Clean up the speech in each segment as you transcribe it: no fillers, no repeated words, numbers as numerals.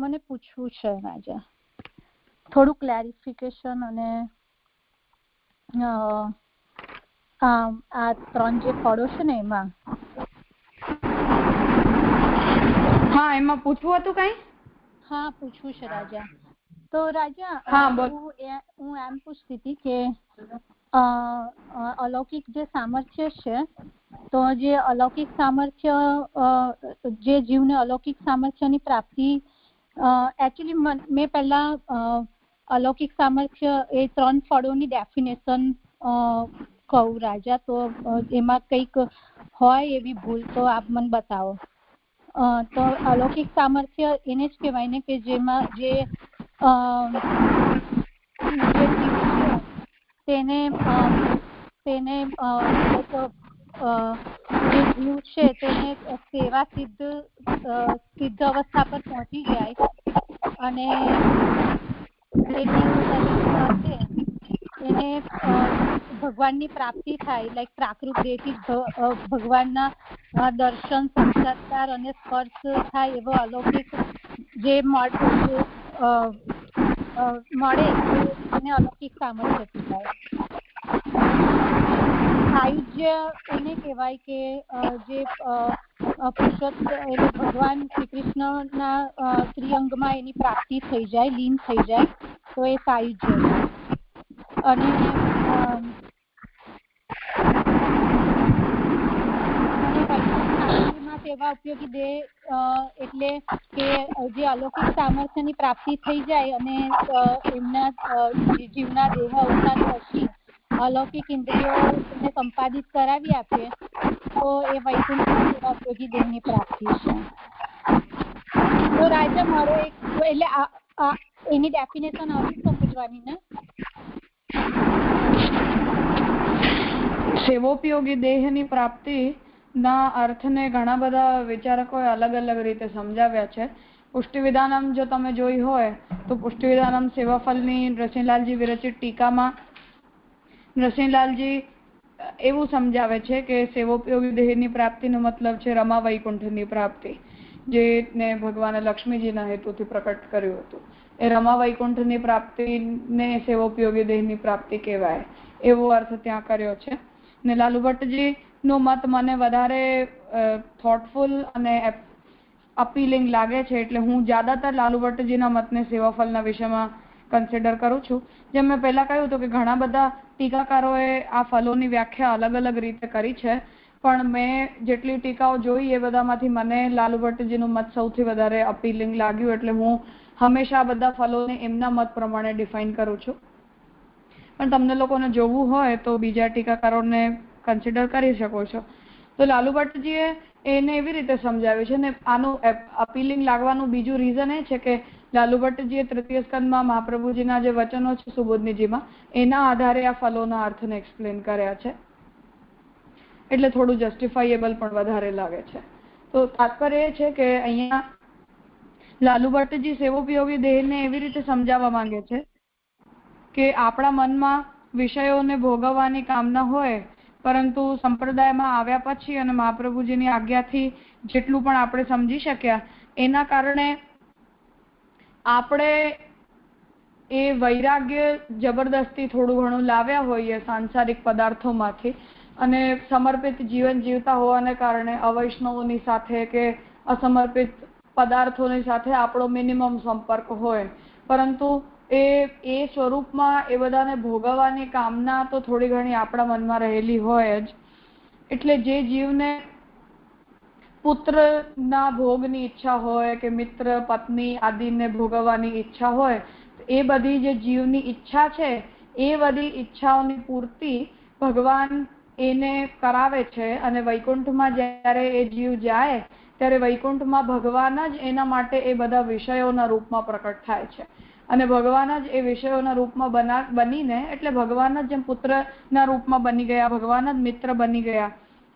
મને પૂછવું છે રાજા, થોડું ક્લેરિફિકેશન અને આ 3 જે ફળો છે ને એમાં. હા, એમાં પૂછવું હતું કઈ? હા, પૂછવું છે રાજા. તો રાજા, હું એમ પૂછતી હતી કે અલૌકિક જે સામર્થ્ય છે, તો જે અલૌકિક સામર્થ્ય, જે જીવને અલૌકિક સામર્થ્યની પ્રાપ્તિ, એકચ્યુઅલી મેં પહેલા અલૌકિક સામર્થ્ય એ 3 ફળોની ડેફિનેશન કહું રાજા, તો એમાં કંઈક હોય એવી ભૂલ તો આપ મને બતાવો. તો અલૌકિક સામર્થ્ય એને જ કહેવાય ને કે જેમાં જે જીવ છે તેને જે જીવ છે તેને સેવા સિદ્ધ અવસ્થા પર પહોંચી જાય અને જે જીવ છે એને ભગવાનની પ્રાપ્તિ થાય, લાઈક પ્રાકૃત દેહથી ભગવાનના દર્શન, સાક્ષાત્કાર અને સ્પર્શ થાય એવો અલૌકિક જે મળે એને અલૌકિક સામર્થ્ય કહેવાય. સાયુજ્ય એને કહેવાય કે જે પુરુષોત્તમ એટલે ભગવાન શ્રી કૃષ્ણના ત્રિઅંગમાં એની પ્રાપ્તિ થઈ જાય, લીન થઈ જાય, તો એ સાયુજ્ય છે. અને સેવા ઉપયોગી દેહ એટલે કે જે અલૌકિક સામર્થ્યની પ્રાપ્તિ થઈ જાય અને એમના જીવના દેહ અવસાન પછી અલૌકિક ઇન્દ્રિયો એને સંપાદિત કરાવી આપે તો એ વૈકુંઠમાં સેવા ઉપયોગી દેહની પ્રાપ્તિ છે. તો રાજા મારો એક એટલે એની ડેફિનેશન આવી સમજવાની ને, સેવોપયોગી દેહની પ્રાપ્તિ ના અર્થને ઘણા બધા વિચારકોએ અલગ અલગ રીતે સમજાવ્યા છે. પુષ્ટિવિધાનમ જો તમે જોઈ હોય તો પુષ્ટિવિધાનમ સેવાફલની નરસિંહલાલજી વિરચિત ટીકામાં નરસિંહલાલજી એવું સમજાવે છે કે સેવોપયોગી દેહની પ્રાપ્તિનો મતલબ છે રમા વૈકુંઠની પ્રાપ્તિ, જેને ભગવાને લક્ષ્મીજીના હેતુથી પ્રકટ કર્યું હતું. એ રમા વૈકુંઠની પ્રાપ્તિને સેવોપયોગી દેહની પ્રાપ્તિ કહેવાય એવો અર્થ ત્યાં કર્યો છે. ને લાલુ ભટ્ટજી નો મત મને વધારે થોટફુલ અને અપીલિંગ લાગે છે, એટલે હું જ્યાદાતર લાલુ ભટ્ટજીના મતને સેવાફલના વિષયમાં કન્સિડર કરું છું. જેમ મેં પહેલા કહ્યું હતું કે ઘણા બધા ટીકાકારોએ આ ફલોની વ્યાખ્યા અલગ અલગ રીતે કરી છે, પણ મેં જેટલી ટીકાઓ જોઈ એ બધામાંથી મને લાલુ ભટ્ટજીનું મત સૌથી વધારે અપીલિંગ લાગ્યું, એટલે હું હંમેશા બધા ફલોને એમના મત પ્રમાણે ડિફાઇન કરું છું. પણ તમને લોકોને જોવું હોય તો બીજા ટીકાકારોને કન્સિડર કરી શકો છો. તો લાલુ ભટ્ટજીએ એને એવી રીતે સમજાવ્યું છે, ને આનું અપીલિંગ લાગવાનું બીજું રીઝન એ છે કે લાલુ ભટ્ટજીએ તૃતીય સ્કંદમાં મહાપ્રભુજીના જે વચનો છે સુબોધનીજીમાં એના આધારે આ ફલોના અર્થને એક્સપ્લેન કર્યા છે, એટલે થોડું જસ્ટિફાઈએબલ પણ વધારે લાગે છે. તો તાત્પર્ય એ છે કે અહીંયા લાલુ ભટ્ટજી સેવોપયોગી દેહને એવી રીતે સમજાવવા માંગે છે કે આપણા મનમાં વિષયોને ભોગવવાની કામના હોય, પરંતુ સંપ્રદાયમાં આવ્યા પછી અને મહાપ્રભુજીની આજ્ઞાથી જેટલું પણ આપણે સમજી શક્યા એના કારણે આપણે એ વૈરાગ્ય જબરદસ્તી થોડું ઘણું લાવ્યા હોઈએ સાંસારિક પદાર્થોમાંથી અને સમર્પિત જીવન જીવતા હોવાને કારણે અવૈષ્ણવોની સાથે કે અસમર્પિત પદાર્થોની સાથે આપણો મિનિમમ સંપર્ક હોય, પરંતુ એ સ્વરૂપમાં એ બધાને ભોગવવાની કામના તો થોડી ઘણી આપણા મનમાં રહેલી હોય જ. એટલે જે જીવને પુત્રના ભોગની ઈચ્છા હોય કે મિત્ર પત્ની આદિને ભોગવવાની ઈચ્છા હોય, એ બધી જે જીવની ઈચ્છા છે એ બધી ઈચ્છાઓની પૂર્તિ ભગવાન એને કરાવે છે. અને વૈકુંઠમાં જ્યારે એ જીવ જાય ત્યારે વૈકુંઠમાં ભગવાન જ એના માટે એ બધા વિષયોના રૂપમાં પ્રકટ થાય છે, અને ભગવાન જ એ વિષયોના રૂપમાં બનીને એટલે ભગવાન જ જેમ પુત્રના રૂપમાં બની ગયા, ભગવાન જ મિત્ર બની ગયા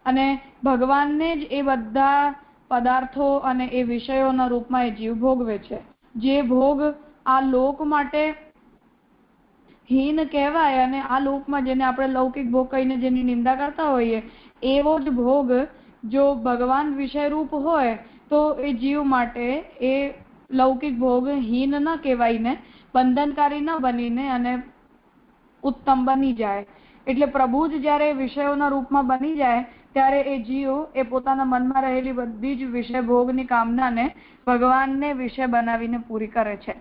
અને ભગવાનને જ એ બધા પદાર્થો અને એ વિષયોના રૂપમાં એ જીવ ભોગવે છે. જે ભોગ આ લોક માટે હીન કહેવાય અને આ લોકમાં જેને આપણે લૌકિક ભોગ કહીને જેની નિંદા કરતા હોઈએ, એવો જ ભોગ જો ભગવાન વિષય રૂપ હોય તો એ જીવ માટે એ લૌકિક ભોગહીન ન કહેવાઈને, બંધનકારી ન બનીને અને ઉત્તમ બની જાય. એટલે પ્રભુ જ જ્યારે વિષયોના રૂપમાં બની જાય ત્યારે એ જીવ એ પોતાના મનમાં રહેલી બધી જ વિષય ભોગની કામનાને ભગવાનને વિષય બનાવીને પૂરી કરે છે.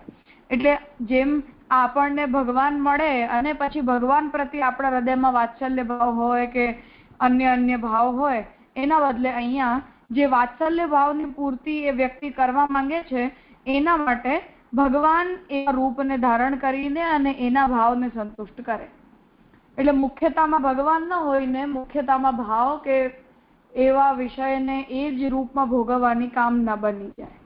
એટલે જેમ આપણને ભગવાન મળે અને પછી ભગવાન પ્રત્યે આપણા હૃદયમાં વાત્સલ્ય ભાવ હોય કે અન્ય ભાવ હોય, એના બદલે અહીંયા જે વાત્સલ્ય ભાવની પૂર્તિ એ વ્યક્તિ કરવા માંગે છે એના માટે ભગવાન એ રૂપને ધારણ કરીને અને એના ભાવને સંતુષ્ટ કરે. એટલે મુખ્યતામાં ભગવાન ન હોય ને મુખ્યતામાં ભાવ કે એવા વિષયને એ જ રૂપમાં ભોગવવાની કામના બની જાય.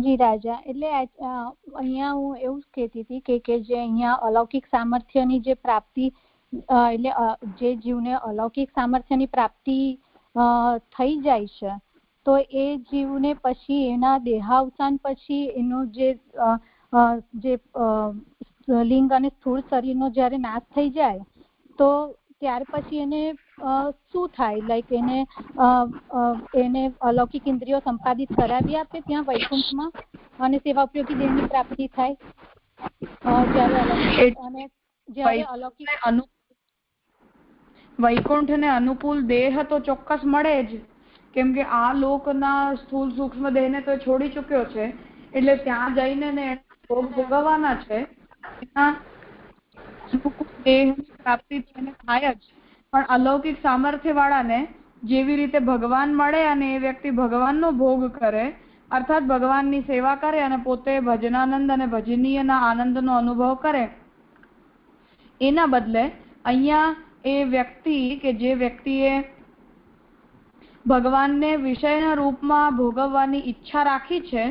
જી રાજા, એટલે અહીંયા હું એવું કહેતી હતી કે જે અહીંયા અલૌકિક સામર્થ્યની જે પ્રાપ્તિ, એટલે જે જીવને અલૌકિક સામર્થ્યની પ્રાપ્તિ થઈ જાય છે તો એ જીવને પછી એના દેહાવસાન પછી એનો જે લિંગ અને સ્થૂળ શરીરનો જ્યારે નાશ થઈ જાય તો ત્યાર પછી એને શું થાય? લાઈક એને અલૌકિક ઇન્દ્રિયો સંપાદિત કરાવી આપે ત્યાં વૈકુંઠમાં અને સેવા ઉપયોગી દેહની પ્રાપ્તિ થાય. વૈકુંઠને અનુકૂળ દેહ તો ચોક્કસ મળે જ, કેમ કે આ લોકના સ્થૂળ સૂક્ષ્મ દેહને તો છોડી ચૂક્યો છે, એટલે ત્યાં જઈને ને ભોગ ભોગવવાના છે. દેહની પ્રાપ્તિ તેને થાય જ, પણ અલૌકિક સામર્થ્ય વાળાને જેવી રીતે ભગવાન મળે અને એ વ્યક્તિ ભગવાનનો ભોગ કરે, અર્થાત ભગવાનની સેવા કરે અને પોતે ભજનાનંદ અને ભજનીયના આનંદનો અનુભવ કરે, એના બદલે અહીંયા એ વ્યક્તિ કે જે વ્યક્તિએ ભગવાનને વિષયના રૂપમાં ભોગવવાની ઈચ્છા રાખી છે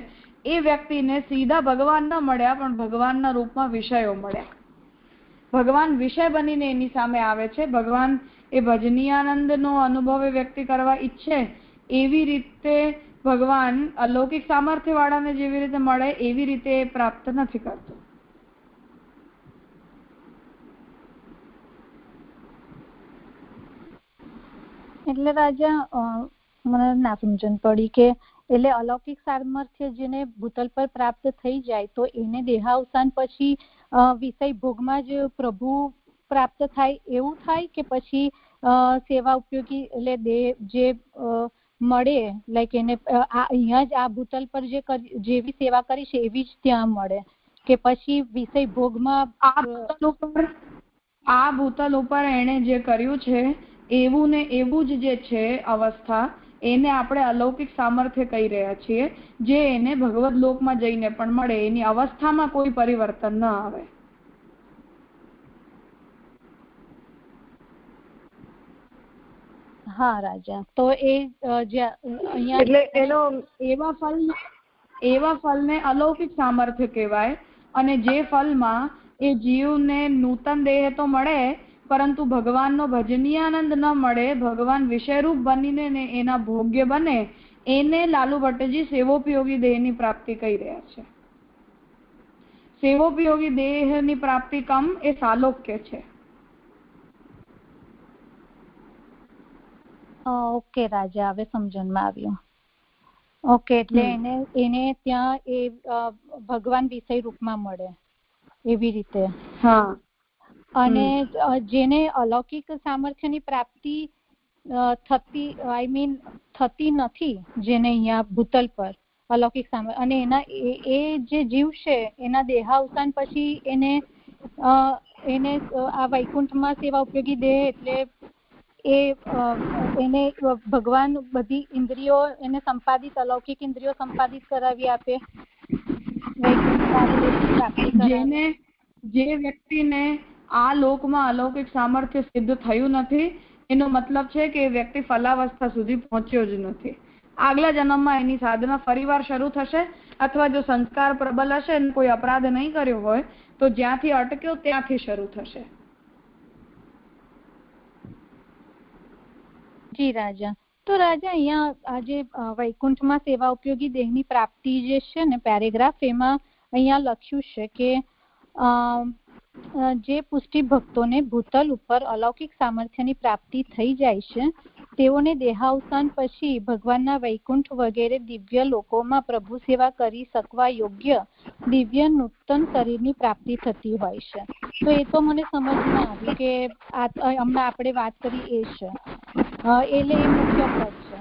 એ વ્યક્તિને સીધા ભગવાન ન મળ્યા પણ ભગવાનના રૂપમાં વિષયો મળ્યા. ભગવાન વિષય બનીને એની સામે આવે છે. ભગવાન એ ભજનીયાનંદનો અનુભવ એ વ્યક્તિ કરવા ઈચ્છે એવી રીતે ભગવાન અલૌકિક સામર્થ્ય વાળાને જેવી રીતે મળે એવી રીતે પ્રાપ્ત નથી કરતો. એટલે રાજા મને ના સમજણ પડી કે એટલે અલૌકિક સામર્થ્ય જેને ભૂતલ પર પ્રાપ્ત થઈ જાય તો એને દેહાવસાન પછી વિષય ભોગમાં જ પ્રભુ પ્રાપ્ત થાય એવું થાય કે પછી સેવા ઉપયોગી એટલે દેહ જે મળે, લાઈક એને અહીંયા જ આ ભૂતલ પર જેવી સેવા કરી છે એવી જ ત્યાં મળે કે પછી વિષય ભોગમાં આ ભૂતલ ઉપર એને જે કર્યું છે એવું ને એવું જ જે છે અવસ્થા એને આપણે અલૌકિક સામર્થ્ય કહી રહ્યા છીએ, જે એને ભગવદ લોકમાં જઈને પણ મળે, એની અવસ્થામાં કોઈ પરિવર્તન ન આવે. હા રાજા, તો એ અહીંયા એટલે એનો એવા ફલને અલૌકિક સામર્થ્ય કહેવાય. અને જે ફલમાં એ જીવને નૂતન દેહ તો મળે પરંતુ ભગવાનનો ભજનીયાનંદ ન મળે, ભગવાન વિષયરૂપ બનીને ને એના ભોગ્ય બને, એને લાલુ ભટ્ટજી સેવોપયોગી દેહની પ્રાપ્તિ કહી રહ્યા છે. સેવોપયોગી દેહની પ્રાપ્તિ કમ એ સાલોક્ય છે. ઓકે રાજા, હવે સમજણમાં આવ્યું. ઓકે, એટલે એને ત્યાં એ ભગવાન વિષય રૂપમાં મળે એવી રીતે. હા. અને જેને અલૌકિક સામર્થ્યની પ્રાપ્તિ થતી નથી, જેને અહીંયા ભૂતલ પર અલૌકિક સામર્થ્ય, અને એના એ જે જીવ છે એના દેહાવસાન પછી એને આ વૈકુંઠમાં સેવા ઉપયોગી દેહ એટલે એને ભગવાન બધી ઇન્દ્રિયો એને સંપાદિત અલૌકિક ઇન્દ્રિયો સંપાદિત કરાવી આપે. જે વ્યક્તિને આ લોકમાં અલૌકિક સામર્થ્ય સિદ્ધ થયું નથી એનો મતલબ છે કે એ વ્યક્તિ ફલાવસ્થા સુધી પહોંચ્યો જ નથી. આગલા જન્મમાં એની સાધના ફરીવાર શરૂ થશે, અથવા જો સંસ્કાર પ્રબલ હશે અને કોઈ અપરાધ નહીં કર્યો હોય તો જ્યાંથી અટક્યો ત્યાંથી શરૂ થશે. જી રાજા, તો રાજા અહીંયા આજે વૈકુંઠમાં સેવા ઉપયોગી દેહની પ્રાપ્તિ જે છે ને પેરેગ્રાફ, એમાં અહીંયા લખ્યું છે કે જે પુષ્ટિ ભક્તોને ભૂતલ ઉપર અલૌકિક સામર્થ્યની પ્રાપ્તિ થઈ જાય છે તેઓને દેહાવસાન પછી ભગવાનના વૈકુંઠ વગેરે દિવ્ય લોકોમાં પ્રભુ સેવા કરી શકવા યોગ્ય દિવ્ય નૂતન શરીરની પ્રાપ્તિ થતી હોય છે. તો એ તો મને સમજમાં આવ્યું કે હમણાં આપણે વાત કરી એ છે, એટલે એ મુખ્ય પદ છે.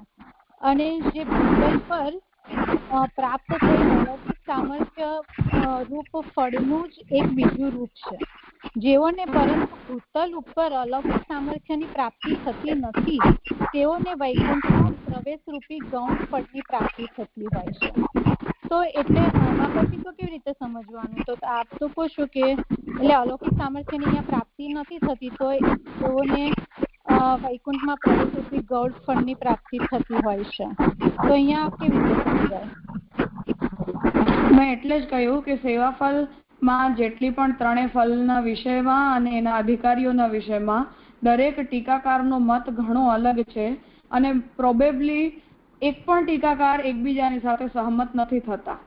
અને જે ભૂતલ પર પ્રાપ્ત થયેલ અલૌકિક સામર્થ્ય રૂપ ફળનું જ એક બીજું રૂપ છે. જેઓને પરંતુ ભૂતલ ઉપર અલૌકિક સામર્થ્યની પ્રાપ્તિ થતી નથી, તેઓને વૈકુંઠમાં પ્રવેશ રૂપી ગૌણ ફળની પ્રાપ્તિ થતી હોય છે. તો એટલે આમાં પછી તો કેવી રીતે સમજવાનું? તો આપ તો કહો છો કે એટલે અલૌકિક સામર્થ્યની અહીંયા પ્રાપ્તિ નથી થતી, તો તેઓને વૈકુંઠમાં પ્રવેશ રૂપી ગૌણ ફળની પ્રાપ્તિ થતી હોય છે. તો અહીંયા કેવી રીતે સમજાય? મેં એટલે જ કહ્યું કે સેવાફળમાં જેટલી પણ ત્રણેય ફળના વિષયમાં અને એના અધિકારીઓના વિષયમાં દરેક ટીકાકારનો મત ઘણો અલગ છે અને પ્રોબેબલી એક પણ ટીકાકાર એકબીજાની સાથે સહમત નથી થતા.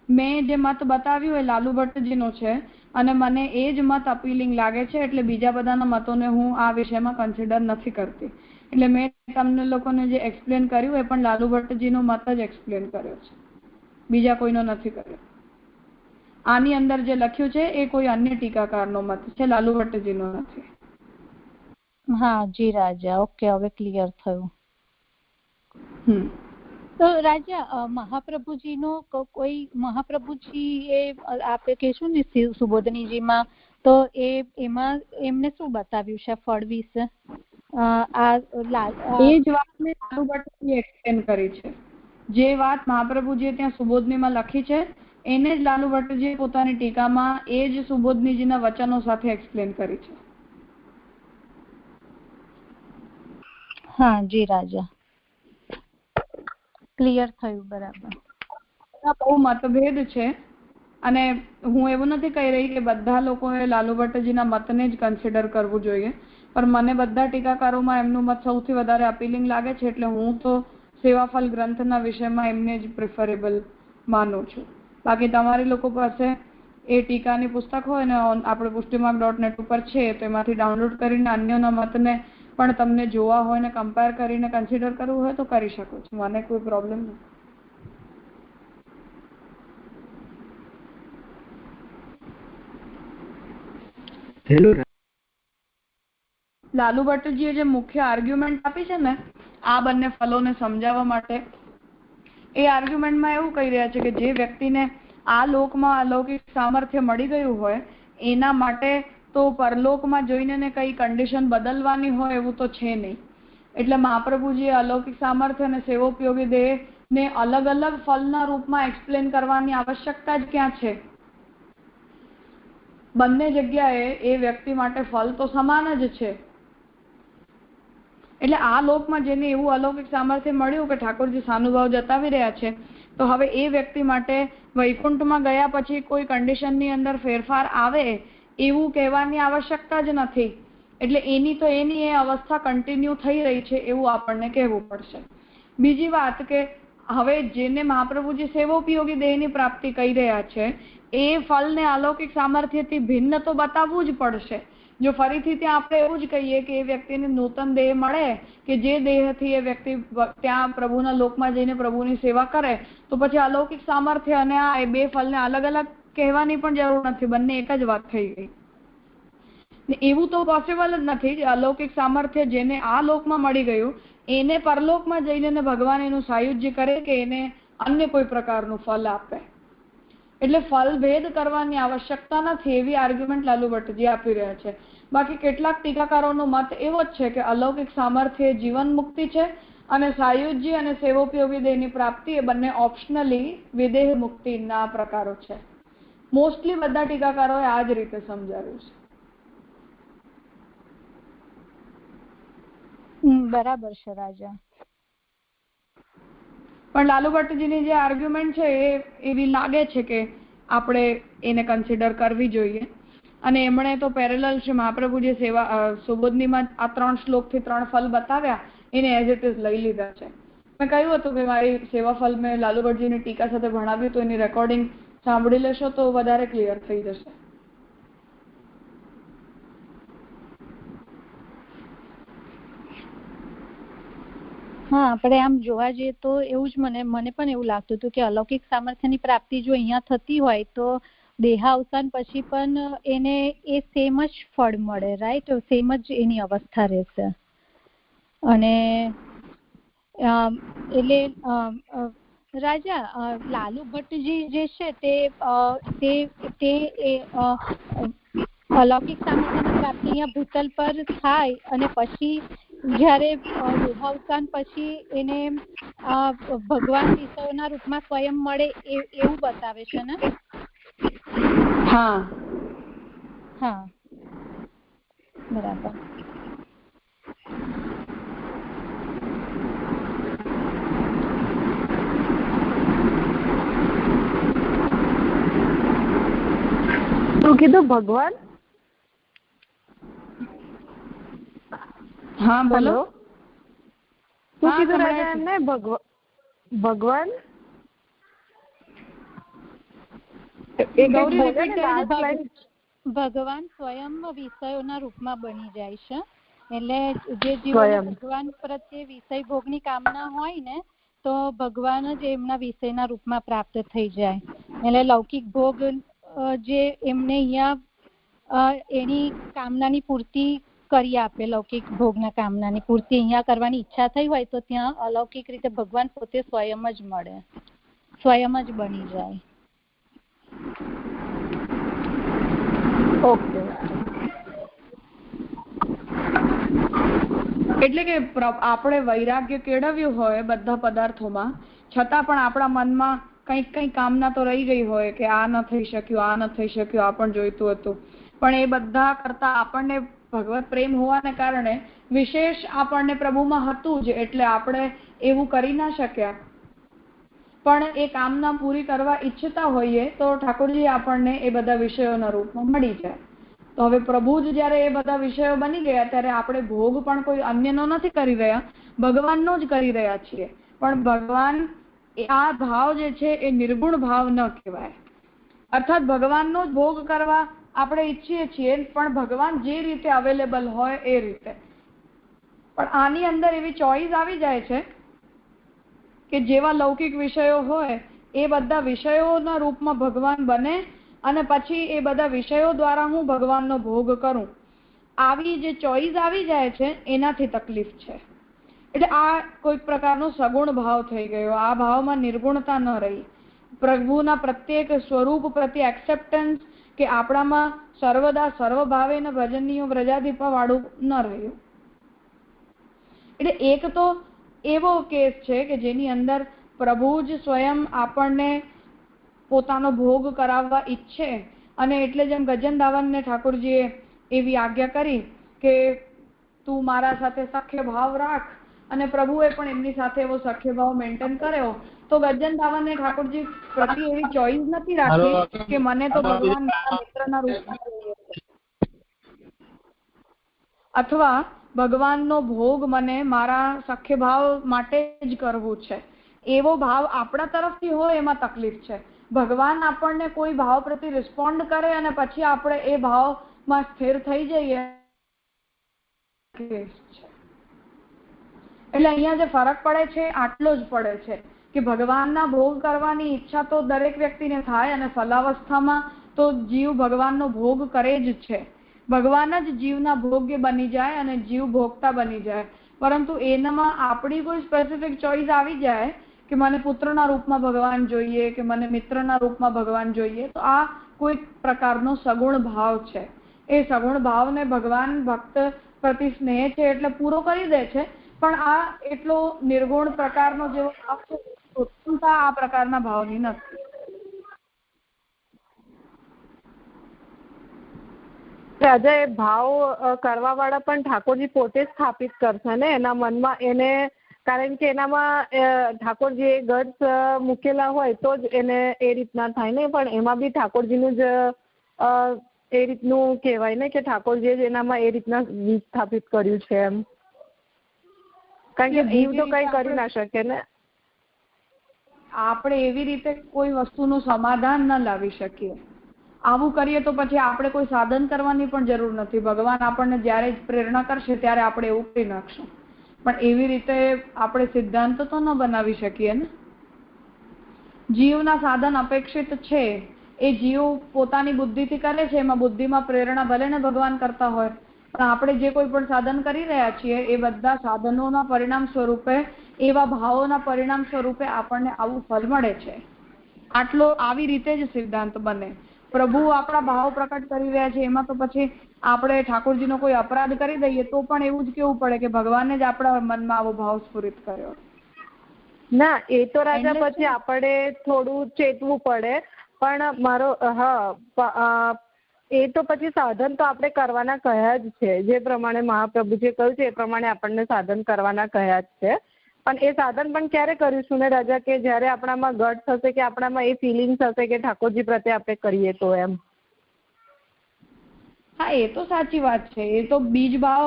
મેં જે મત બતાવ્યું એ લાલુ ભટ્ટજીનો છે અને મને એ જ મત અપીલિંગ લાગે છે, એટલે બીજા બધાના મતોને હું આ વિષયમાં કન્સિડર નથી કરતી. એટલે મેં તમને લોકોને જે એક્સપ્લેન કર્યું એ પણ લાલુ ભટ્ટજીનો મત જ એક્સપ્લેન કર્યો છે, બીજા કોઈનો નથી કર્યો. આની અંદર જે લખ્યું છે એ કોઈ અન્ય ટીકાકારનો મત છે, લાલુ ભટ્ટજીનો નથી. હા જી રાજા, ઓકે, હવે ક્લિયર થયું. તો રાજા, મહાપ્રભુજીનો કોઈ મહાપ્રભુજી એ આપણે કહેશું ને સુબોધનીજીમાં, તો એમાં એમને શું બતાવ્યું છે ફળ વિશે? એ જ વાત મેં લાલુ ભટ્ટજીએ એક્સપ્લેન કરી છે. જે વાત મહાપ્રભુજીએ ત્યાં સુબોધનીમાં લખી છે એને જ લાલુ ભટ્ટજીએ પોતાની ટીકામાં એ જ સુબોધનીજીના વચનો સાથે એક્સપ્લેન કરી છે. હા જી રાજા, ક્લિયર થયું. બરાબર. બહુ મતભેદ છે અને હું એવું નથી કહી રહી કે બધા લોકોએ લાલુ ભટ્ટજીના મતને જ કન્સિડર કરવું જોઈએ, પણ મને બધા ટીકાકારોમાં એમનું મત સૌથી વધારે અપીલિંગ લાગે છે, એટલે હું તો સેવાફલ ગ્રંથના વિષયમાં એમને જ પ્રિફરેબલ માનું છું. બાકી તમારી લોકો પાસે એ ટીકાની પુસ્તક હોય ને, આપણે pushtimark.net ઉપર છે, તો એમાંથી ડાઉનલોડ કરીને અન્યના મતને પણ તમને જોવા હોય ને કમ્પેર કરીને કન્સિડર કરવું હોય તો કરી શકો છો, મને કોઈ પ્રોબ્લેમ નથી. લાલુ ભટ્ટજીએ જે મુખ્ય આર્ગ્યુમેન્ટ આપી છે ને આ બંને ફલોને સમજાવવા માટે, એ આર્ગ્યુમેન્ટમાં એવું કહી રહ્યા છે કે જે વ્યક્તિને આ લોકમાં અલૌકિક સામર્થ્ય મળી ગયું હોય એના માટે તો પરલોકમાં જોઈને કઈ કન્ડિશન બદલવાની હોય એવું તો છે નહીં. એટલે મહાપ્રભુજીએ અલૌકિક સામર્થ્ય અને સેવોપયોગી દેહને અલગ અલગ ફલના રૂપમાં એક્સપ્લેન કરવાની આવશ્યકતા જ ક્યાં છે? બંને જગ્યાએ એ વ્યક્તિ માટે ફલ તો સમાન જ છે. એટલે આ લોકમાં જેને એવું અલૌકિક સામર્થ્ય મળ્યું કે ઠાકોરજી સાનુભાવ જતાવી રહ્યા છે, તો હવે એ વ્યક્તિ માટે વૈકુંઠમાં ગયા પછી કોઈ કન્ડિશનની અંદર ફેરફાર આવે એવું કહેવાની આવશ્યકતા જ નથી. એટલે એની તો એની એ અવસ્થા કન્ટિન્યુ થઈ રહી છે એવું આપણને કહેવું પડશે. બીજી વાત કે હવે જેને મહાપ્રભુજી સેવોપયોગી દેહની પ્રાપ્તિ કહી રહ્યા છે એ ફલને અલૌકિક સામર્થ્યથી ભિન્ન તો બતાવવું જ પડશે. જો ફરીથી ત્યાં આપણે એવું જ કહીએ કે એ વ્યક્તિને નૂતન દેહ મળે કે જે દેહથી એ વ્યક્તિ ત્યાં પ્રભુના લોકમાં જઈને પ્રભુની સેવા કરે, તો પછી અલૌકિક સામર્થ્ય અને આ બે ફલને અલગ અલગ કહેવાની પણ જરૂર નથી, બંને એક જ વાત થઈ ગઈ. એવું તો પોસિબલ જ નથી કે અલૌકિક સામર્થ્ય જેને આ લોકમાં મળી ગયું એને પરલોકમાં જઈને ભગવાન એનું સાયુજ્ય કરે કે એને અન્ય કોઈ પ્રકારનું ફલ આપે. એટલે ફલ ભેદ કરવાની આવશ્યકતા નથી એવી આર્ગ્યુમેન્ટ લાલુ ભટ્ટજી આપી રહ્યા છે. બાકી કેટલાક ટીકાકારોનો મત એવો જ છે કે અલૌકિક સામર્થ્ય જીવન મુક્તિ છે અને સાયુજ્ય અને સેવોપયોગી દેહની પ્રાપ્તિ એ બંને ઓપ્શનલી વિદેહ મુક્તિના પ્રકારો છે. મોસ્ટલી બધા ટીકાકારોએ આ જ રીતે સમજાવ્યું છે. બરાબર છે રાજા. પણ લાલુ ભટ્ટજીની જે આર્ગ્યુમેન્ટ છે એ એવી લાગે છે કે આપણે એને કન્સિડર કરવી જોઈએ. અને એમણે તો પેરેલલ છે મહાપ્રભુજી સેવા સુબોધનીમાં આ 3 શ્લોકથી 3 ફલ બતાવ્યા એને એઝ ઇટ ઇઝ લઈ લીધા છે. મેં કહ્યું હતું કે મારી સેવા ફલ મેં લાલુ ભટ્ટજીની ટીકા સાથે ભણાવ્યું તો એની રેકોર્ડિંગ સાંભળી લેશો તો વધારે ક્લિયર થઈ જશે. હા, આપણે આમ જોવા જઈએ તો એવું જ મને પણ એવું લાગતું હતું કે અલૌકિક સામર્થ્યની પ્રાપ્તિ જો અહીંયા થતી હોય તો દેહાવસાન પછી પણ એને એ સેમ જ ફળ મળે, રાઈટ? સેમ જ એની અવસ્થા રહેશે. અને એટલે રાજા લાલુ ભટ્ટજી જે છે તે અલૌકિક સામર્થ્યની પ્રાપ્તિ અહીંયા ભૂતલ પર થાય અને પછી જ્યારે દેહાવસાન પછી એને ભગવાન વિષયોના રૂપમાં સ્વયં મળે એવું બતાવે છે ને? હા હા, બરાબર. શું કીધું? ભગવાન? હા બોલો. શું કીધું રાજા એમને? ભગવાન ભગવાન સ્વયં વિષયોના રૂપમાં બની જાય છે. એટલે જે જીવોને ભગવાન પ્રત્યે વિષય ભોગની કામના હોય ને તો ભગવાન જ એમના વિષયના રૂપમાં પ્રાપ્ત થઈ જાય. એટલે લૌકિક ભોગ જે એમને અહીંયા એની કામનાની પૂર્તિ કરી આપે, લૌકિક ભોગના કામનાની પૂર્તિ અહીંયા કરવાની ઈચ્છા થઈ હોય તો ત્યાં અલૌકિક રીતે ભગવાન પોતે સ્વયં જ મળે, સ્વયં જ બની જાય. ઓકે. એટલે કે આપણે વૈરાગ્ય કેળવ્યું હોય બધા પદાર્થોમાં, છતાં પણ આપણા મનમાં કઈ કામના તો રહી ગઈ હોય કે આ ન થઈ શક્યું, આ ન થઈ શક્યું, આ પણ જોઈતું હતું. પણ એ બધા કરતા આપણને ભગવત પ્રેમ હોવાને કારણે વિશેષ આપણને પ્રભુમાં હતું જ, એટલે આપણે એવું કરી ના શક્યા. પણ એ કામના પૂરી કરવા ઈચ્છતા હોઈએ તો ઠાકોરજી આપણને એ બધા વિષયોના રૂપમાં મળી જાય. તો હવે પ્રભુ જ જ્યારે એ બધા વિષયો બની ગયા ત્યારે આપણે ભોગ પણ કોઈ અન્યનો નથી કરી રહ્યા, ભગવાનનો જ કરી રહ્યા છીએ. પણ ભગવાન આ ભાવ જે છે એ નિર્ગુણ ભાવ ન કહેવાય. અર્થાત ભગવાનનો જ ભોગ કરવા આપણે ઈચ્છીએ છીએ, પણ ભગવાન જે રીતે અવેલેબલ હોય એ રીતે. પણ આની અંદર એવી ચોઈસ આવી જાય છે કે જેવા લૌકિક વિષયો હોય એ બધા વિષયોના રૂપમાં ભગવાન બને અને પછી એ બધા વિષયો દ્વારા હું ભગવાનનો ભોગ કરું. આવી જે ચોઈસ આવી જાય છે એનાથી તકલીફ છે. એટલે આ કોઈક પ્રકારનો સગુણ ભાવ થઈ ગયો. આ ભાવમાં નિર્ગુણતા ન રહી. પ્રભુના પ્રત્યેક સ્વરૂપ પ્રત્યે એક્સેપ્ટન્સ કે આપણામાં સર્વદા સર્વભાવેને ભજનીય વ્રજાધિપા વાળું ન રહ્યું. એટલે એક તો એવો કેસ છે કે જેની અંદર પ્રભુ જ સ્વયં આપણને પોતાનો ભોગ કરાવવા ઈચ્છે અને એટલે જેમ ગજન દાવનને ઠાકોરજીએ એવી આજ્ઞા કરી કે તું મારા સાથે સખ્ય ભાવ રાખ, અને પ્રભુએ પણ એમની સાથે એવો સખ્ય ભાવ મેન્ટેન કર્યો. તો ગજન દાવનને ઠાકોરજી પ્રત્યે એવી ચોઈસ નથી રાખી કે મને તો ભગવાન મારા મિત્રના રૂપમાં જોઈએ છે અથવા ભગવાનનો ભોગ મને મારા સખ્ય ભાવ માટે જ કરવું છે. એવો ભાવ આપણા તરફથી હોય એમાં તકલીફ છે. ભગવાન આપણને કોઈ ભાવ પ્રત્યે રિસ્પોન્ડ કરે અને પછી આપણે એ ભાવમાં સ્થિર થઈ જઈએ. એટલે અહીંયા જે ફરક પડે છે આટલો જ પડે છે કે ભગવાનના ભોગ કરવાની ઈચ્છા તો દરેક વ્યક્તિને થાય અને ફલાવસ્થામાં તો જીવ ભગવાનનો ભોગ કરે જ છે. ભગવાન જ જીવના ભોગ્ય બની જાય અને જીવ ભોગતા બની જાય. પરંતુ એનામાં આપણી કોઈ સ્પેસિફિક ચોઈસ આવી જાય કે મને પુત્રના રૂપમાં ભગવાન જોઈએ કે મને મિત્રના રૂપમાં ભગવાન જોઈએ, તો આ કોઈ પ્રકારનો સગુણ ભાવ છે. એ સગુણ ભાવને ભગવાન ભક્ત પ્રતિ સ્નેહ છે એટલે પૂરો કરી દે છે. પણ આ એટલો નિર્ગુણ પ્રકારનો જેવો ભાવ છે આ પ્રકારના ભાવની નથી. રાજા એ ભાવ કરવા વાળા પણ ઠાકોરજી પોતે જ સ્થાપિત કરશે ને એના મનમાં એને, કારણ કે એનામાં ઠાકોરજી ગટ્સ મૂકેલા હોય તો જ એને એ રીતના થાય ને. પણ એમાં બી ઠાકોરજીનું જ એ રીતનું કહેવાય ને કે ઠાકોરજીએ જ એનામાં એ રીતના બીજ સ્થાપિત કર્યું છે એમ. કારણ કે જીવ તો કઈ કરી ના શકે ને. આપણે એવી રીતે કોઈ વસ્તુનું સમાધાન ન લાવી શકીએ. આવું કરીએ તો પછી આપણે કોઈ સાધન કરવાની પણ જરૂર નથી. ભગવાન આપણને જ્યારે પ્રેરણા કરશે ત્યારે આપણે એવું કરી નાખશું. પણ એવી રીતે આપણે સિદ્ધાંત તો ન બનાવી શકીએ ને. જીવના સાધન અપેક્ષિત છે, એ જીવ પોતાની બુદ્ધિથી કરે છે, એમાં બુદ્ધિમાં પ્રેરણા ભલે ને ભગવાન કરતા હોય, પણ આપણે જે કોઈ પણ સાધન કરી રહ્યા છીએ એ બધા સાધનોના પરિણામ સ્વરૂપે, એવા ભાવોના પરિણામ સ્વરૂપે આપણને આવું ફળ મળે છે. આવી રીતે જ સિદ્ધાંત બને. પ્રભુ આપણા ભાવ પ્રકટ કરી રહ્યા છે, એમાં તો પછી આપણે ઠાકોરજીનો કોઈ અપરાધ કરી દઈએ તો પણ એવું જ કેવું પડે કે ભગવાને જ આપણા મનમાં આવો ભાવ સ્ફુરિત કર્યો. ના, એ તો રાજા પછી આપણે થોડું ચેતવું પડે, પણ મારો એ તો પછી સાધન તો આપણે કરવાના કહ્યા જ છે. જે પ્રમાણે મહાપ્રભુજીએ કહ્યું છે એ પ્રમાણે આપણને સાધન કરવાના કહ્યા જ છે. પણ એ સાધન પણ ક્યારે કરીશું ને રાજા, કે જ્યારે આપણામાં ગટ્સ હશે, કે આપણામાં એ ફિલિંગ્સ હશે કે ઠાકોરજી પ્રત્યે આપણે કરીએ તો એમ. હા, એ તો સાચી વાત છે. એ તો બીજ ભાવ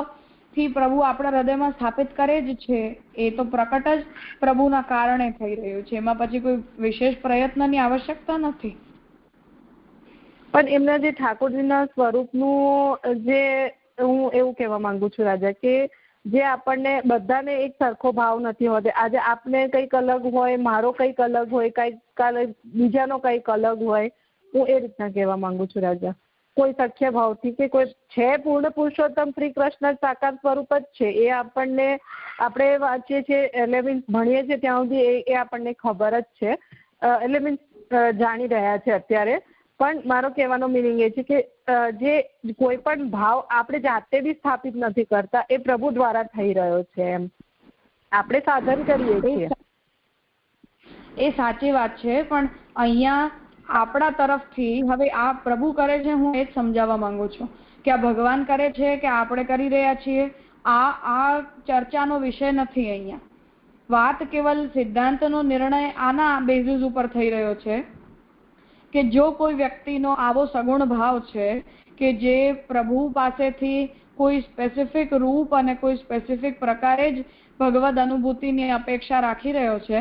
થી પ્રભુ આપણા હૃદયમાં સ્થાપિત કરે જ છે. એ તો પ્રકટ જ પ્રભુના કારણે થઈ રહ્યું છે. એમાં પછી કોઈ વિશેષ પ્રયત્નની આવશ્યકતા નથી. પણ એમના જે ઠાકોરજીના સ્વરૂપનું જે હું એવું કહેવા માંગુ છું રાજા, કે જે આપણને બધાને એક સરખો ભાવ નથી હોતો. આજે આપને કંઈક અલગ હોય, મારો કંઈક અલગ હોય, કંઈક કાલે બીજાનો કંઈક અલગ હોય. હું એ રીતના કહેવા માંગુ છું રાજા. કોઈ સખ્ય ભાવથી કે કોઈ છે પૂર્ણ પુરુષોત્તમ શ્રી કૃષ્ણ સાકાર સ્વરૂપ જ છે. એ આપણે વાંચીએ છીએ એટલે મીન્સ ભણીએ છીએ ત્યાં સુધી એ આપણને ખબર જ છે, એટલે મીન્સ જાણી રહ્યા છે અત્યારે. પણ મારો કહેવાનો મિનિંગ એ છે કે જે કોઈ પણ ભાવ આપણે જાતે બી સ્થાપિત નથી કરતા, એ પ્રભુ દ્વારા થઈ રહ્યો છે. એમ આપણે સાધન કરીએ છીએ. એ સાચી વાત છે, પણ અહીંયા આપણા તરફથી હવે આ પ્રભુ કરે છે, હું એ જ સમજાવવા માંગુ છું કે આ ભગવાન કરે છે કે આપણે કરી રહ્યા છીએ, આ ચર્ચાનો વિષય નથી. અહીંયા વાત કેવલ સિદ્ધાંતનો નિર્ણય આના બેઝિસ ઉપર થઈ રહ્યો છે કે જો કોઈ વ્યક્તિનો આવો સગુણ ભાવ છે કે જે પ્રભુ પાસેથી કોઈ સ્પેસિફિક રૂપ અને કોઈ સ્પેસિફિક પ્રકારે જ ભગવદ અનુભૂતિની અપેક્ષા રાખી રહ્યો છે,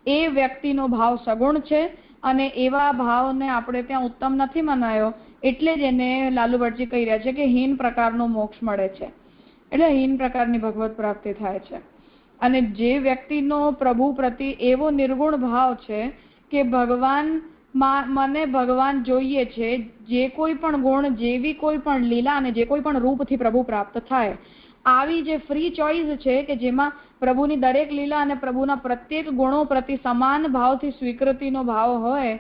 એ વ્યક્તિનો ભાવ સગુણ છે અને એવા ભાવને આપણે ત્યાં ઉત્તમ નથી મનાયો, એટલે જ એને લાલુભટ્ટજી કહી રહ્યા છે કે હીન પ્રકારનો મોક્ષ મળે છે, એટલે હીન પ્રકારની ભગવત પ્રાપ્તિ થાય છે. અને જે વ્યક્તિનો પ્રભુ પ્રતિ એવો નિર્ગુણ ભાવ છે કે મને ભગવાન જોઈએ છે, જે કોઈ પણ ગુણ, જેવી કોઈ પણ લીલા અને જે કોઈ પણ રૂપથી પ્રભુ પ્રાપ્ત થાય, આવી જે ફ્રી ચોઇસ છે કે જેમાં પ્રભુની દરેક લીલા અને પ્રભુના પ્રત્યેક ગુણો પ્રતિ સમાન ભાવથી સ્વીકૃતિનો ભાવ હોય,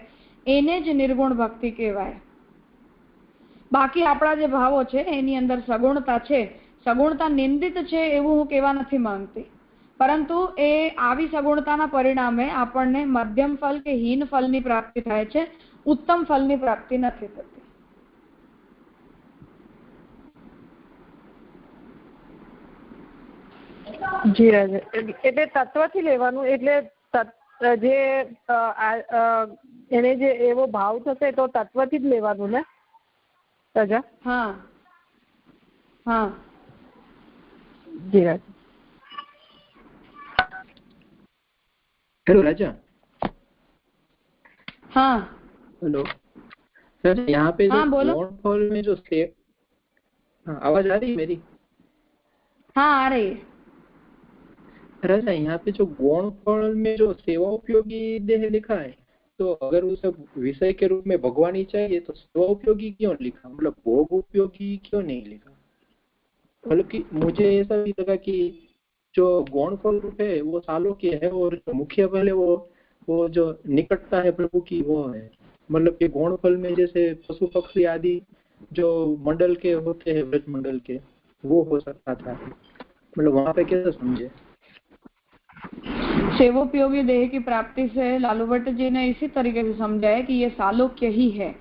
એને જ નિર્ગુણ ભક્તિ કહેવાય. બાકી આપણા જે ભાવો છે એની અંદર સગુણતા છે. સગુણતા નિંદિત છે એવું હું કહેવા નથી માંગતી, પરંતુ એ આવી સગુણતાના પરિણામે આપણને મધ્યમ ફલ કે હીન ફલની પ્રાપ્તિ થાય છે, ઉત્તમ ફલની પ્રાપ્તિ નથી થતી. જી રાજા. એટલે તત્વથી લેવાનું, એટલે જે એને જે એવો ભાવ થશે તો તત્વથી જ લેવાનું ને રાજા? હા હા જી રાજા. हेलो राजा. हाँ हेलो सर, यहाँ पे हाँ, जो बोलो. गौण फल में जो आवाज आ रही है मेरी? हाँ आ रही है. राजा, यहाँ पे जो गौण फल में जो सेवा उपयोगी देह लिखा है, तो अगर उसे विषय के रूप में भगवान ही चाहिए तो सेवा उपयोगी क्यों लिखा, मतलब भोग उपयोगी क्यों नहीं लिखा? बल्कि मुझे ऐसा भी लगा कि जो गौण फल रूप है वो सालोक्य है और जो मुख्य फल है वो जो निकटता है प्रभु की वो है. मतलब कि गौण फल में जैसे पशु पक्षी आदि जो मंडल के होते हैं, व्रज मंडल के, वो हो सकता था. मतलब वहां पे कैसे समझे? सेवोपयोगी देह की प्राप्ति से लालू भट्ट जी ने इसी तरीके से समझा है कि ये सालोक्य ही है.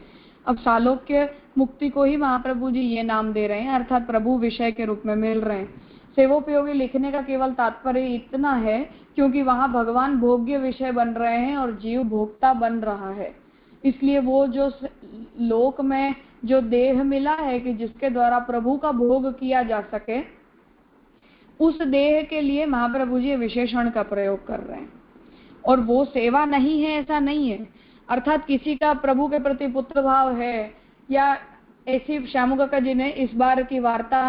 अब सालोक्य मुक्ति को ही महाप्रभु जी ये नाम दे रहे हैं, अर्थात प्रभु विषय के रूप में मिल रहे हैं. सेवोपयोगी लिखने का केवल तात्पर्य इतना है क्योंकि वहां भगवान भोग्य विषय बन रहे हैं और जीव भोक्ता बन रहा है. इसलिए वो जो लोक में जो देह मिला है कि जिसके द्वारा प्रभु का भोग किया जा सके, उस देह के लिए महाप्रभु जी विशेषण का प्रयोग कर रहे हैं. और वो सेवा नहीं है ऐसा नहीं है. अर्थात किसी का प्रभु के प्रति पुत्र भाव है, या ऐसी श्यामू काका जी ने इस बार की वार्ता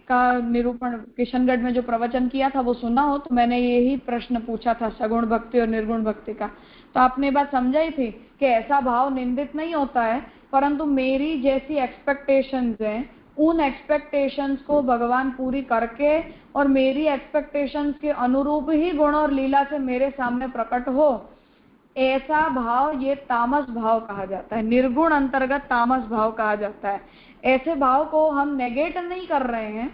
का निरूपण किशनगढ़ में जो प्रवचन किया था वो सुना हो तो मैंने यही प्रश्न पूछा था सगुण भक्ति और निर्गुण भक्ति का, तो आपने बात समझाई थी कि ऐसा भाव निंदित नहीं होता है, परंतु मेरी जैसी एक्सपेक्टेशंस हैं उन एक्सपेक्टेशंस को भगवान पूरी करके और मेरी एक्सपेक्टेशंस के अनुरूप ही गुण और लीला से मेरे सामने प्रकट हो, ऐसा भाव ये तामस भाव कहा जाता है। निर्गुण अंतर्गत तामस भाव कहा जाता है। ऐसे भाव को हम नेगेट नहीं कर रहे हैं,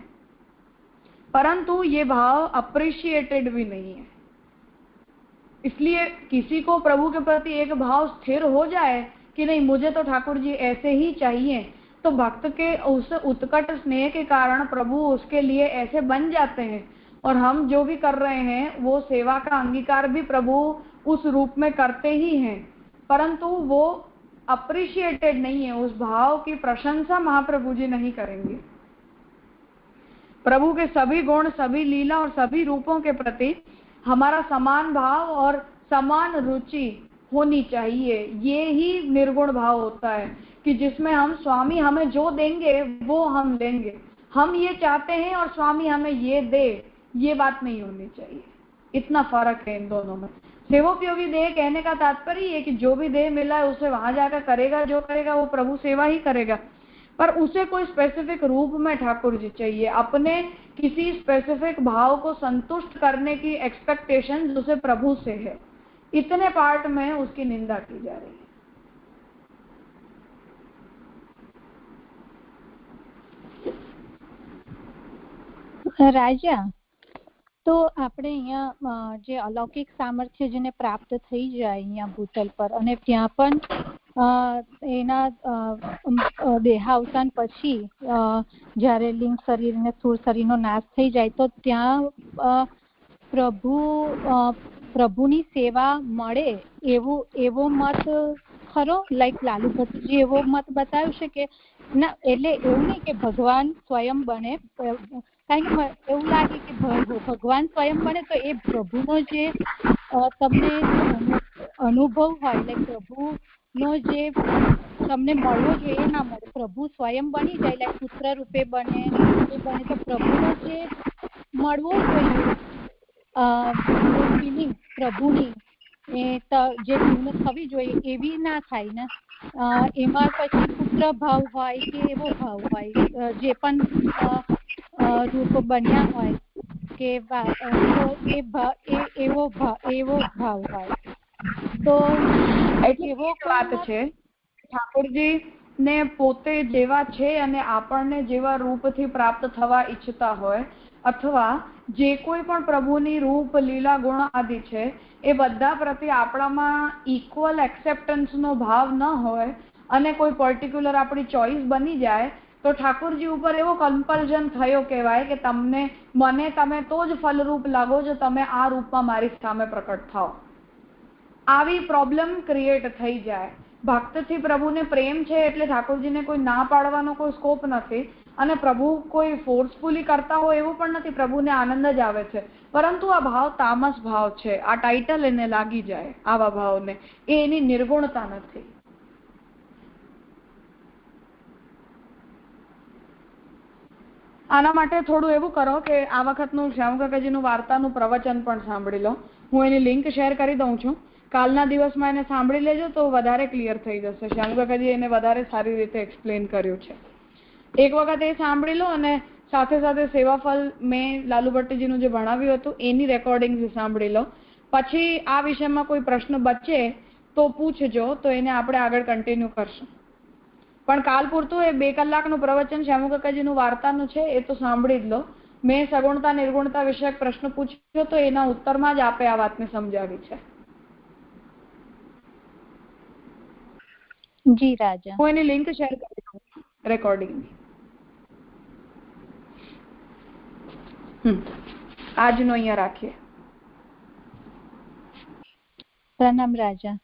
परंतु ये भाव अप्रिशिएटेड भी नहीं है। इसलिए किसी को प्रभु के प्रति एक भाव स्थिर हो जाए कि नहीं मुझे तो ठाकुर जी ऐसे ही चाहिए, तो भक्त के उस उत्कट स्नेह के कारण प्रभु उसके लिए ऐसे बन जाते हैं और हम जो भी कर रहे हैं वो सेवा का अंगीकार भी प्रभु उस रूप में करते ही हैं, परंतु वो अप्रिशिएटेड नहीं है। उस भाव की प्रशंसा महाप्रभु जी नहीं करेंगे। प्रभु के सभी गुण, सभी लीला और सभी रूपों के प्रति हमारा समान भाव और समान रुचि होनी चाहिए। ये ही निर्गुण भाव होता है कि जिसमें हम स्वामी हमें जो देंगे वो हम लेंगे, हम ये चाहते हैं और स्वामी हमें ये दे, ये बात नहीं होनी चाहिए। इतना फर्क है इन दोनों में। सेवोपयोगी देह कहने का तात्पर्य है कि जो भी देह मिला है उसे वहां जाकर करेगा, जो करेगा वो प्रभु सेवा ही करेगा, पर उसे कोई स्पेसिफिक रूप में ठाकुर जी चाहिए। अपने किसी स्पेसिफिक भाव को संतुष्ट करने की एक्सपेक्टेशन उसे प्रभु से है, इतने पार्ट में उसकी निंदा की जा रही है। राजा, तो આપણે અહીંયા જે અલૌકિક સામર્થ્ય જેને પ્રાપ્ત થઈ જાય અહીંયા ભૂતલ પર અને ત્યાં પણ એના દેહાવસાન પછી જ્યારે લિંગ શરીર ને સ્થૂળ શરીરનો નાશ થઈ જાય તો ત્યાં પ્રભુની સેવા મળે એવો મત ખરો? લાઈક લાલુ ભટ્ટજી એવો મત બતાવ્યું છે કે ના, એટલે એવું નહીં કે ભગવાન સ્વયં બને, કારણ કે એવું લાગે કે ભગવાન સ્વયં બને તો એ પ્રભુનો જે તમને અનુભવ હોય, લાઈક પ્રભુનો જે તમને મળવો જોઈએ એ ના મળે, પ્રભુ સ્વયં બની જાય, લાઈક પુત્ર રૂપે બને એ બને તો પ્રભુનો જે મળવો જોઈએ ફિલિંગ પ્રભુની એ જે જીવને થવી જોઈએ એવી ના થાય ને। એમાં પછી પુત્ર ભાવ હોય કે એવો ભાવ હોય જે પણ રૂપ બન્યા હોય કે એવો ભાવ હોય તો એવો વાત છે। ઠાકોરજી ને પોતે જેવા છે અને આપણને જેવા રૂપથી પ્રાપ્ત થવા ઈચ્છતા હોય અથવા જે કોઈ પણ પ્રભુની રૂપ લીલા ગુણ આદિ છે એ બધા પ્રત્યે આપણામાં ઇક્વલ એક્સેપ્ટન્સનો ભાવ ન હોય અને કોઈ પર્ટિક્યુલર આપણી ચોઈસ બની જાય તો ઠાકોરજી ઉપર એવો કમ્પલ્ઝન થયો કહેવાય કે તમને મને તમે તો જ ફલરૂપ લાગો જો તમે આ રૂપમાં મારી સામે પ્રકટ થાઓ। આવી પ્રોબ્લેમ ક્રિએટ થઈ જાય। ભક્તથી પ્રભુને પ્રેમ છે એટલે ઠાકોરજીને કોઈ ના પાડવાનો કોઈ સ્કોપ નથી અને પ્રભુ કોઈ ફોર્સફુલી કરતા હોય એવું પણ નથી, પ્રભુને આનંદ જ આવે છે, પરંતુ આ ભાવ તામસ ભાવ છે। આ ટાઇટલ એને લાગી જાય આવા ભાવને, એ એની નિર્ગુણતા નથી। આના માટે થોડું એવું કરો કે આ વખતનું શ્યામકાકાજીનું વાર્તાનું પ્રવચન પણ સાંભળી લો। હું એની લિંક શેર કરી દઉં છું। કાલના દિવસમાં એને સાંભળી લેજો તો વધારે ક્લિયર થઈ જશે। શ્યામકાકાજી એને વધારે સારી રીતે એક્સપ્લેન કર્યું છે। એક વખત એ સાંભળી લો અને સાથે સાથે સેવાફલ મેં લાલુ ભટ્ટજીનું જે ભણાવ્યું હતું એની રેકોર્ડિંગ સાંભળી લો। પછી આ વિષયમાં કોઈ પ્રશ્ન બચે તો પૂછજો, તો એને આપણે આગળ કન્ટિન્યુ કરશું। પણ કાલ પૂરતું એ 2 કલાકનું પ્રવચન શ્યામકાકાજીનું વાર્તાનું છે એ તો સાંભળી જ લો। મેં સગુણતા નિર્ગુણતા વિષયક પ્રશ્ન પૂછ્યો તો એના ઉત્તરમાં જ આપે આ વાતને સમજાવી છે। જી રાજા, હું એની લિંક શેર કરી દઉં રેકોર્ડિંગની। આજનો અહીંયા રાખીએ। પ્રણામ રાજા।